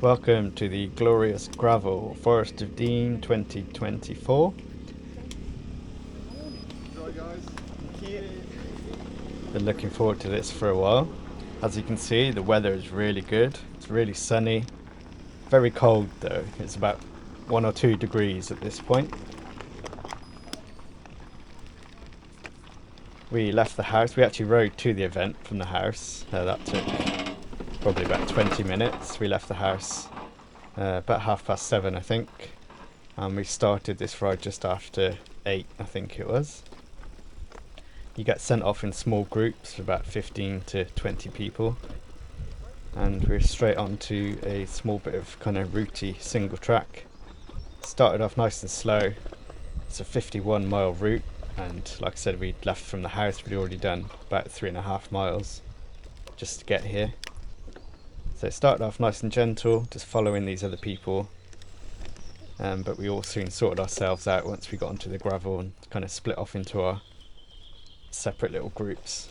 Welcome to the glorious gravel Forest of Dean 2024. Enjoy, guys. Been looking forward to this for a while. As you can see, the weather is really good. It's really sunny. Very cold though. It's about 1 or 2 degrees at this point. We left the house. We actually rode to the event from the house. That took probably about 20 minutes. We left the house about 7:30, I think. And we started this ride just after 8, I think it was. You get sent off in small groups of about 15 to 20 people. And we're straight on to a small bit of kind of rooty single track. Started off nice and slow. It's a 51-mile route, and like I said, we'd left from the house. We'd already done about 3.5 miles just to get here. So it started off nice and gentle, just following these other people. But we all soon sorted ourselves out once we got onto the gravel and kind of split off into our separate little groups.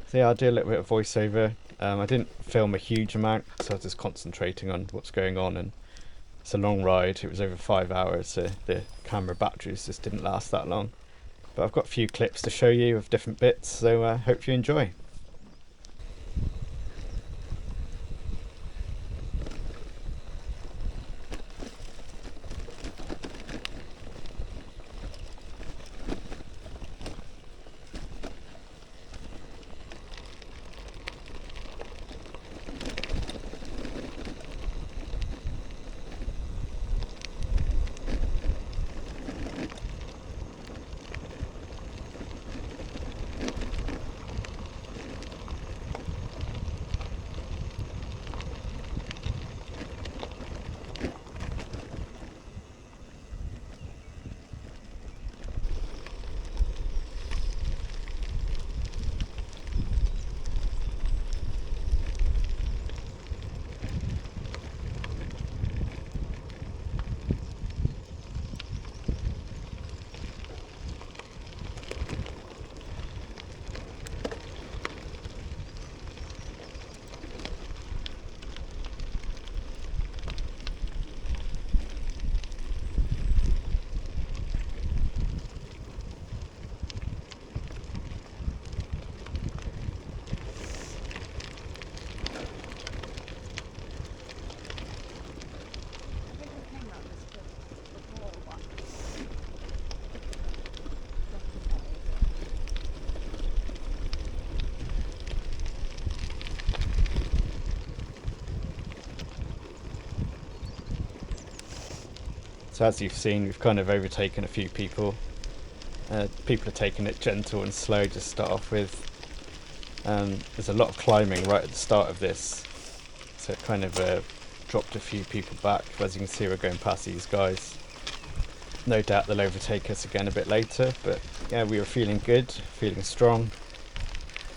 So yeah, I'll do a little bit of voiceover. I didn't film a huge amount, so I was just concentrating on what's going on, and it's a long ride. It was over 5 hours, so the camera batteries just didn't last that long. But I've got a few clips to show you of different bits, so hope you enjoy. So as you've seen, we've kind of overtaken a few people. People are taking it gentle and slow to start off with. There's a lot of climbing right at the start of this, so it kind of dropped a few people back. As you can see, we're going past these guys. No doubt they'll overtake us again a bit later, but yeah, we were feeling good, feeling strong,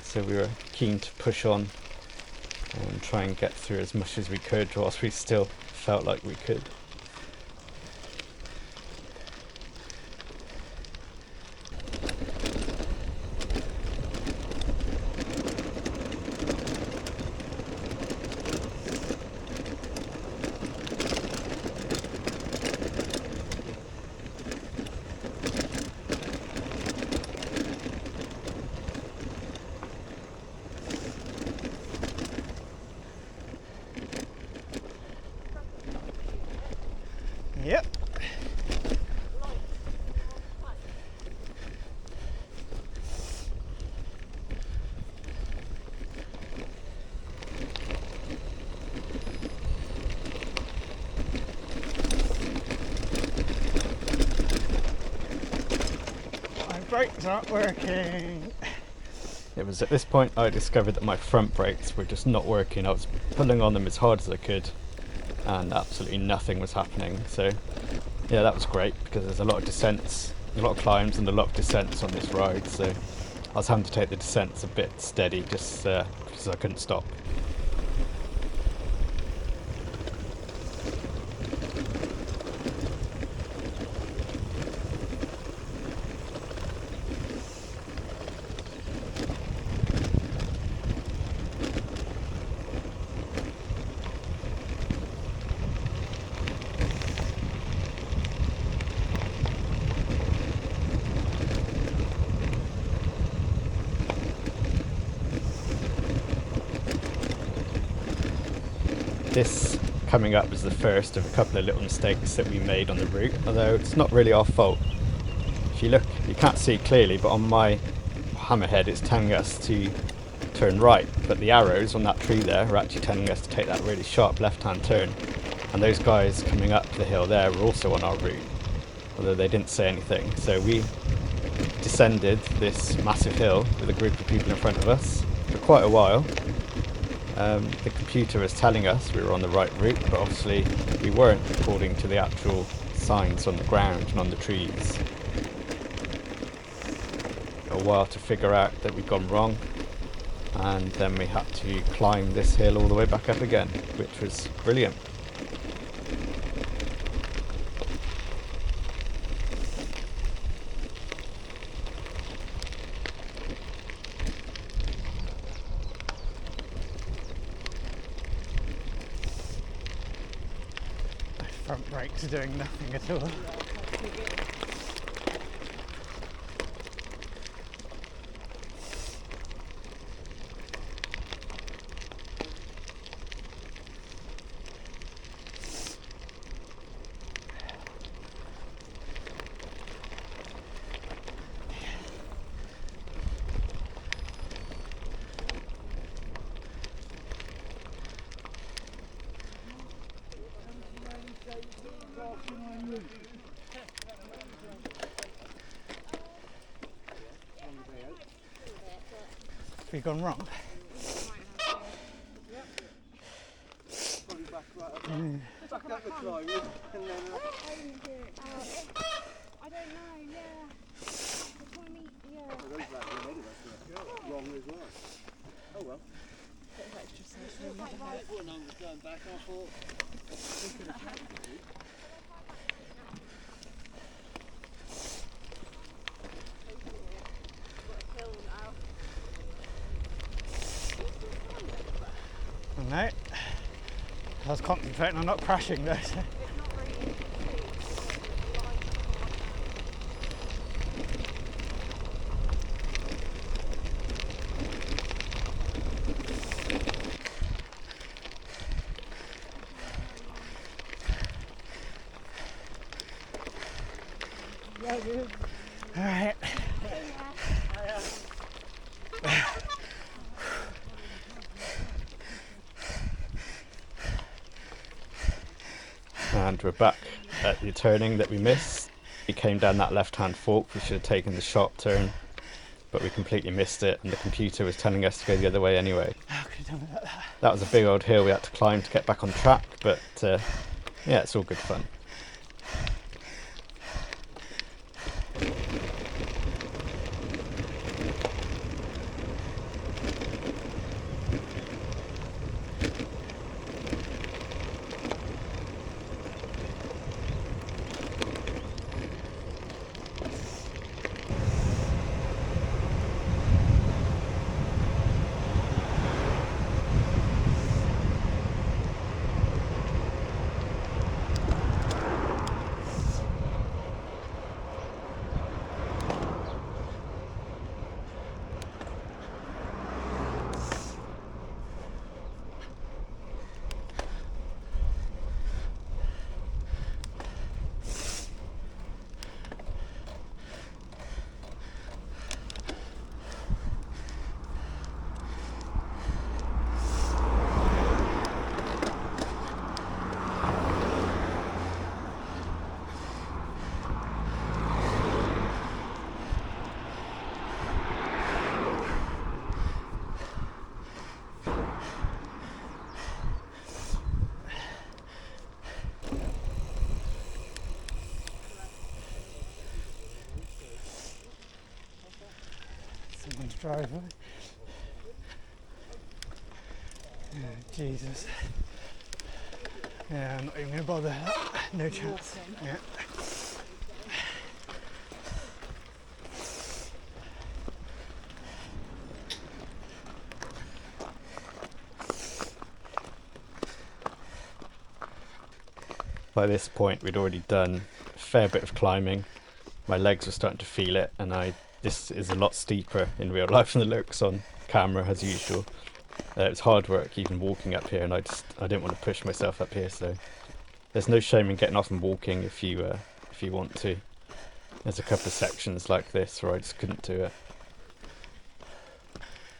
so we were keen to push on and try and get through as much as we could whilst we still felt like we could. Yep. My brakes aren't working. It was at this point I discovered that my front brakes were just not working. I was pulling on them as hard as I could and absolutely nothing was happening. So yeah, that was great because there's a lot of descents, a lot of climbs and a lot of descents on this ride. So I was having to take the descents a bit steady just because I couldn't stop. This coming up was the first of a couple of little mistakes that we made on the route, although it's not really our fault. If you look, you can't see clearly, but on my hammerhead it's telling us to turn right, but the arrows on that tree there are actually telling us to take that really sharp left-hand turn. And those guys coming up the hill there were also on our route, although they didn't say anything. So we descended this massive hill with a group of people in front of us for quite a while. The computer was telling us we were on the right route, but obviously we weren't according to the actual signs on the ground and on the trees. A while to figure out that we'd gone wrong, and then we had to climb this hill all the way back up again, which was brilliant. Front brakes are doing nothing at all. Have you gone wrong? Back up the climbing and then I don't know, yeah. Yeah. those lads are ahead of us wrong as well. Oh well. When I was going back, I thought No. I was concentrating on not crashing though. So. All right. And we're back at the turning that we missed. We came down that left-hand fork. We should have taken the sharp turn, but we completely missed it, and the computer was telling us to go the other way anyway. How could I have done without that? That was a big old hill we had to climb to get back on track, but yeah, it's all good fun. Someone's driveway. Oh, Jesus. Yeah, I'm not even going to bother. No chance. Yeah. By this point, we'd already done a fair bit of climbing. My legs were starting to feel it, and this is a lot steeper in real life than it looks on camera, as usual. It was hard work even walking up here, and I didn't want to push myself up here. So there's no shame in getting off and walking if you want to. There's a couple of sections like this where I just couldn't do it.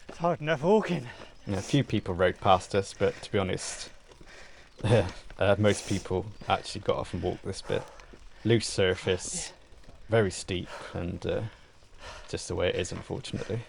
It's hard enough walking. A few people rode past us, but to be honest, most people actually got off and walked this bit. Loose surface, very steep, and just the way it is, unfortunately.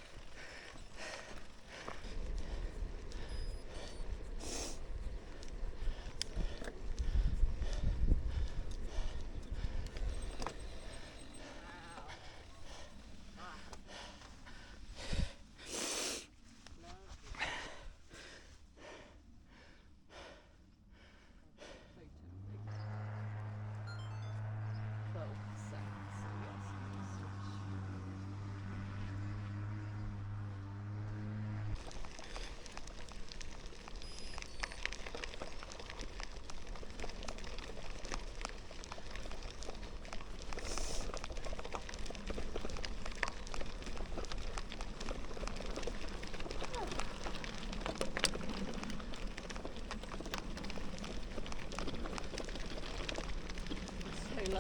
I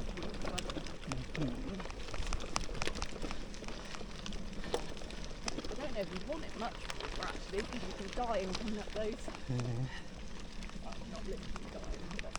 don't know if you want it much more actually, because you can die and coming up those. Well, not literally dying, but.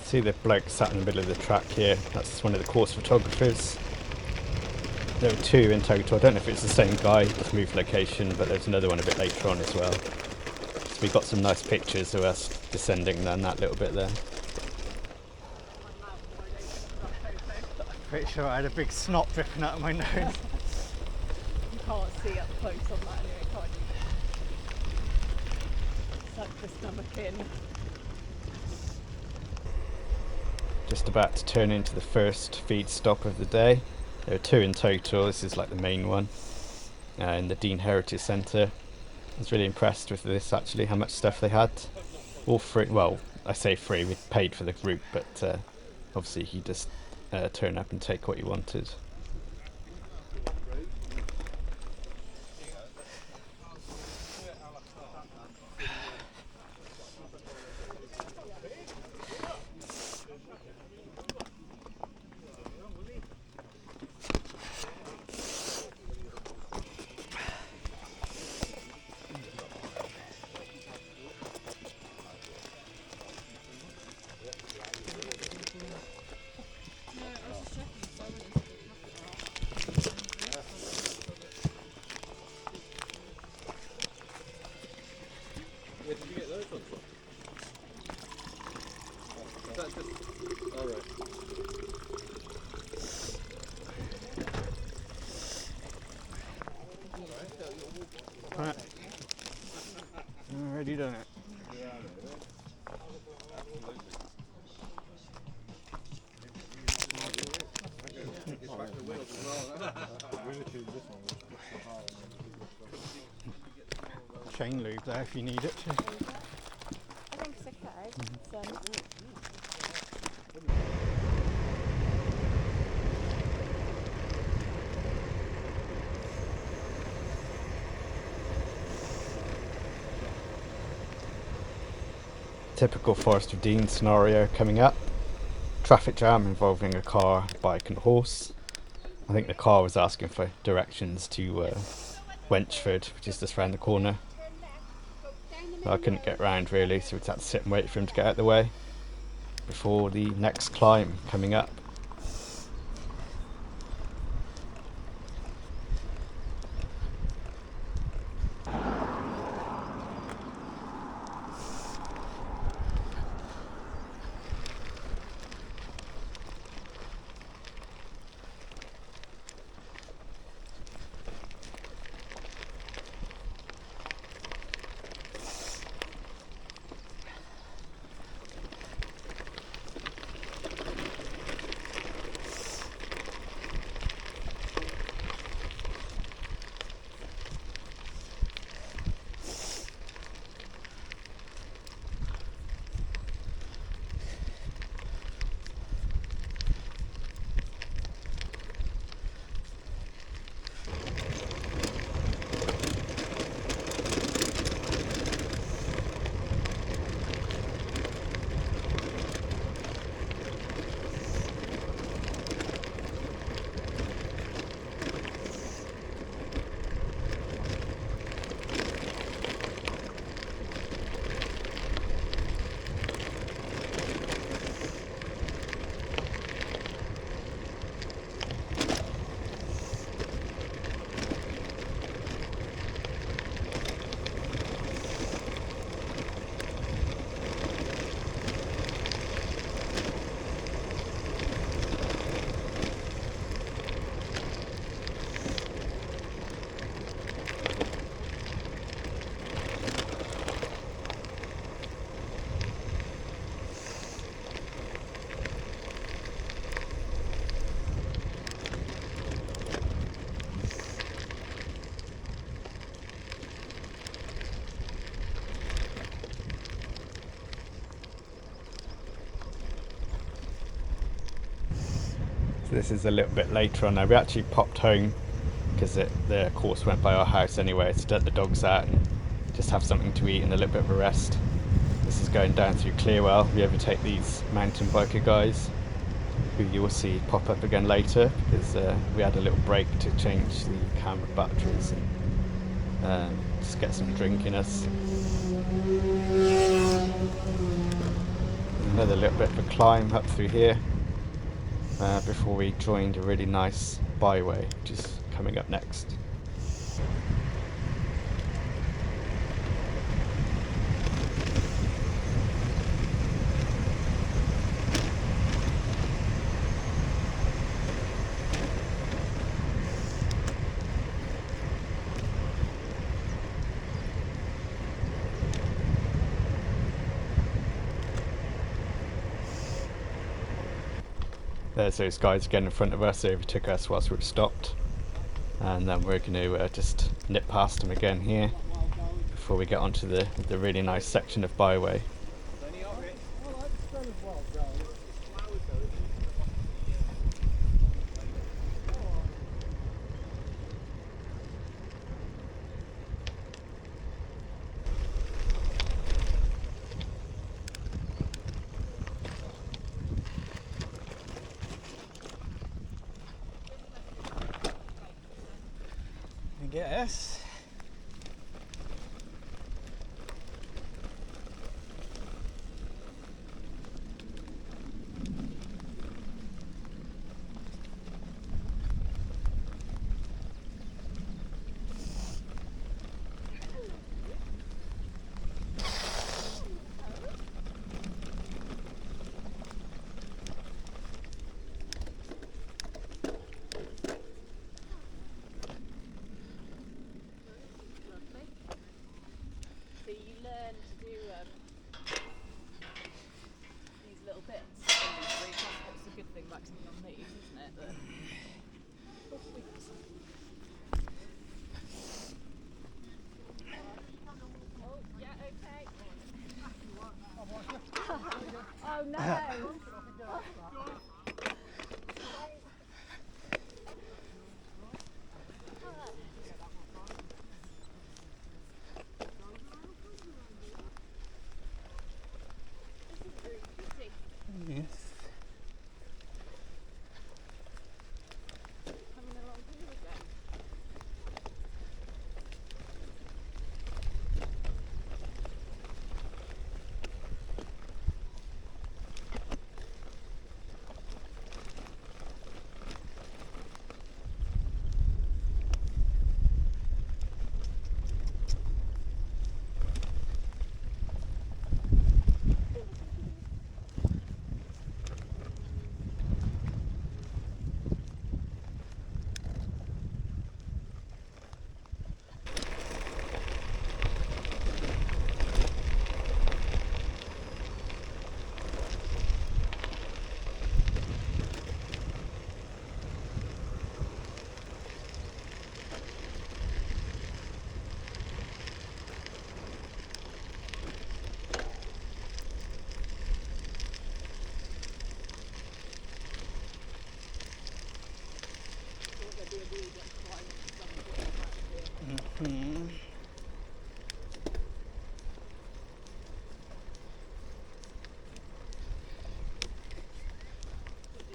See the bloke sat in the middle of the track here. That's one of the course photographers. There were two in total. I don't know if it's the same guy, just moved location, but there's another one a bit later on as well. So we got some nice pictures of us descending down that little bit there. Pretty sure I had a big snot dripping out of my nose. You can't see up close on that anyway, can't you? Suck the stomach in. Just about to turn into the first feed stop of the day. There are two in total. This is like the main one in the Dean Heritage Centre. I was really impressed with this actually, how much stuff they had. All free. Well, I say free, we paid for the group, but obviously you just turn up and take what you wanted. Where did you get those ones from? Is that just... Oh, right. Right. Already done it. Chain lube there if you need it. I think it's okay. Typical Forest of Dean scenario coming up. Traffic jam involving a car, bike and a horse. I think the car was asking for directions to Wenchford, which is just round the corner. I couldn't get round really, so we had to sit and wait for him to get out of the way before the next climb coming up. this is a little bit later on now. We actually popped home because the course went by our house anyway, to let the dogs out and just have something to eat and a little bit of a rest. This is going down through Clearwell. We overtake these mountain biker guys, who you will see pop up again later, because we had a little break to change the camera batteries and just get some drink in us. Another little bit of a climb up through here before we joined a really nice byway, which is coming up next. There's those guys again in front of us. They overtook us whilst we were stopped, and then we're going to just nip past them again here before we get onto the really nice section of byway. I guess. So you learn to do these little bits. That's a good thing about something on these, isn't it? That oh, yeah, okay. Oh no! Yes. Coming along here again. Hmm.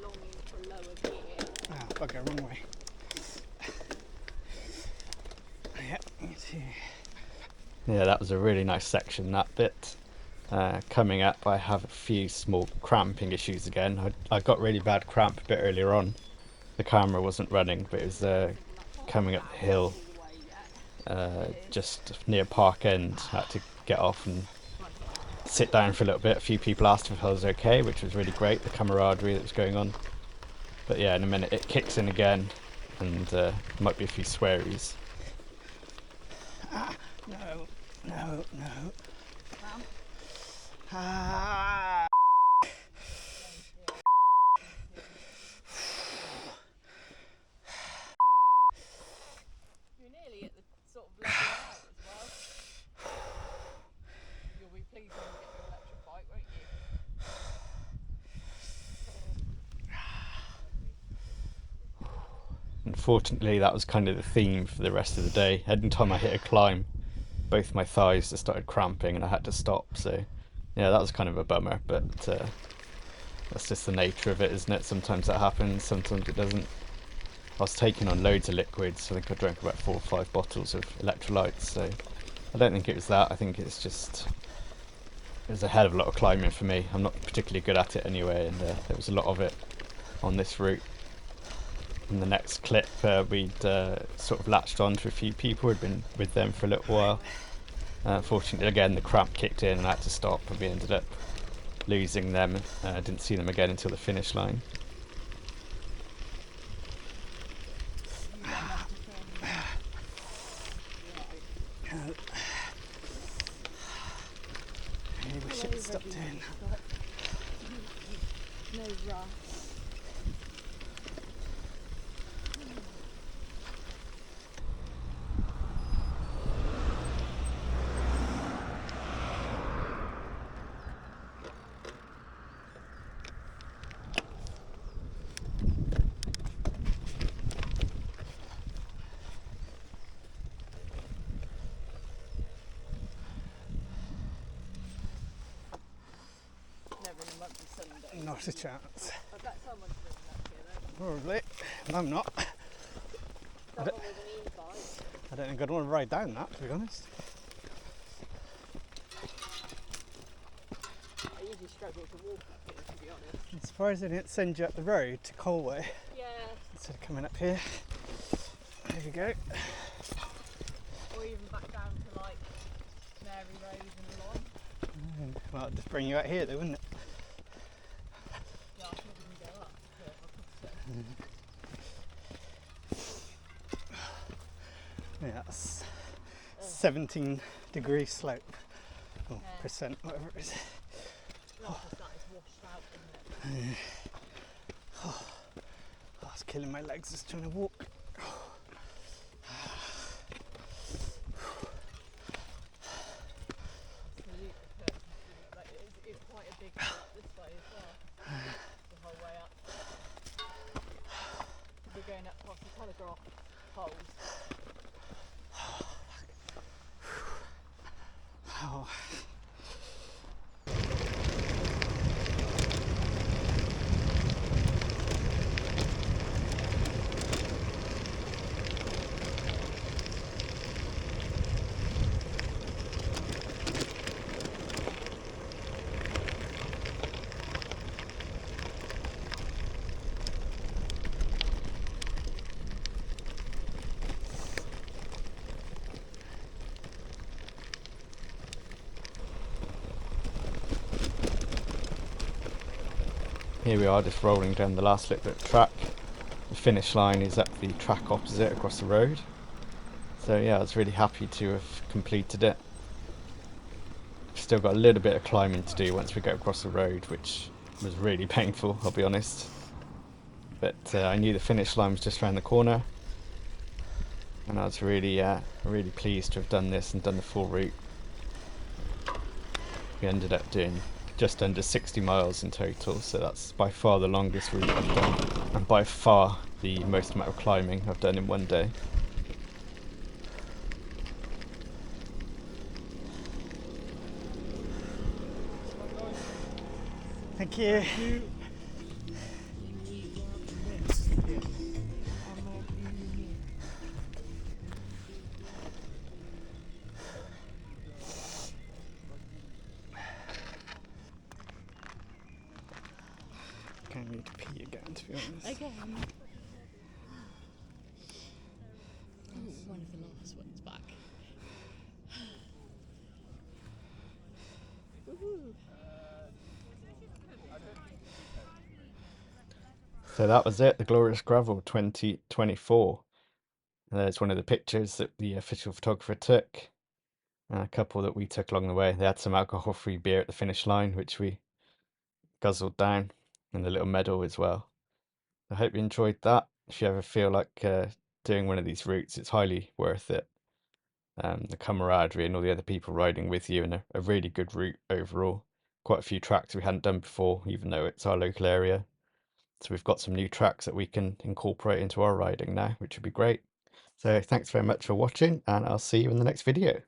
Longing for lower gear. Ah, bugger, wrong way. Yeah, you can see. Yeah, that was a really nice section, that bit. Coming up, I have a few small cramping issues again. I got really bad cramp a bit earlier on. The camera wasn't running, but it was coming up the hill just near Park End. I had to get off and sit down for a little bit. A few people asked if I was okay, which was really great, the camaraderie that was going on. But yeah, in a minute it kicks in again, and might be a few swearies. Ah, no, no, no. Ah. You're nearly at the sort of level out as well. You'll be pleased when you get your electric bike, won't you? Unfortunately, that was kind of the theme for the rest of the day. Every time I hit a climb, both my thighs just started cramping and I had to stop. So, yeah, that was kind of a bummer, but that's just the nature of it, isn't it? Sometimes that happens, sometimes it doesn't. I was taking on loads of liquids. I think I drank about 4 or 5 bottles of electrolytes, so I don't think it was that. I think it's just, it was a hell of a lot of climbing for me. I'm not particularly good at it anyway, and there was a lot of it on this route. In the next clip, we'd sort of latched on to a few people who'd been with them for a little while. Unfortunately, again, the cramp kicked in and I had to stop, and we ended up losing them. I didn't see them again until the finish line. I wish it would stop doing that. No rush. Never in a month of Sunday. Not a chance. I bet someone's living up here though. Probably. No, I'm not. Someone with an e-bike. I don't think I'd want to ride down that, to be honest. I usually struggle to walk up here, to be honest. I'm surprised they didn't send you up the road to Colway Yeah, instead of coming up here. There we go. or even back down to like Mary Road and along. Well, it'd just bring you out here though, wouldn't it? Yeah, I think we can go up to our concert. Yeah, that's 17-degree slope. Or Yeah. percent, whatever it is. Not just that, it's washed out, isn't it? Oh, it's killing my legs just trying to walk. Like, it's quite a big drop this way as well. The whole way up. We're going up past the telegraph poles. Oh. Here we are, just rolling down the last little bit of track. The finish line is up the track opposite across the road. So yeah, I was really happy to have completed it. Still got a little bit of climbing to do once we go across the road, which was really painful, I'll be honest. But I knew the finish line was just around the corner, and I was really pleased to have done this and done the full route. We ended up doing just under 60 miles in total, so that's by far the longest route I've done, and by far the most amount of climbing I've done in one day. Thank you. I need to pee again, to be honest. Okay. Oh, one of the last ones back. Woohoo. So that was it, the Glorious Gravel 2024. There's one of the pictures that the official photographer took. A couple that we took along the way. They had some alcohol-free beer at the finish line, which we guzzled down, and a little medal as well. I hope you enjoyed that. If you ever feel like doing one of these routes, it's highly worth it. The camaraderie and all the other people riding with you, and a really good route overall. Quite a few tracks we hadn't done before, even though it's our local area. So we've got some new tracks that we can incorporate into our riding now, which would be great. So thanks very much for watching, and I'll see you in the next video.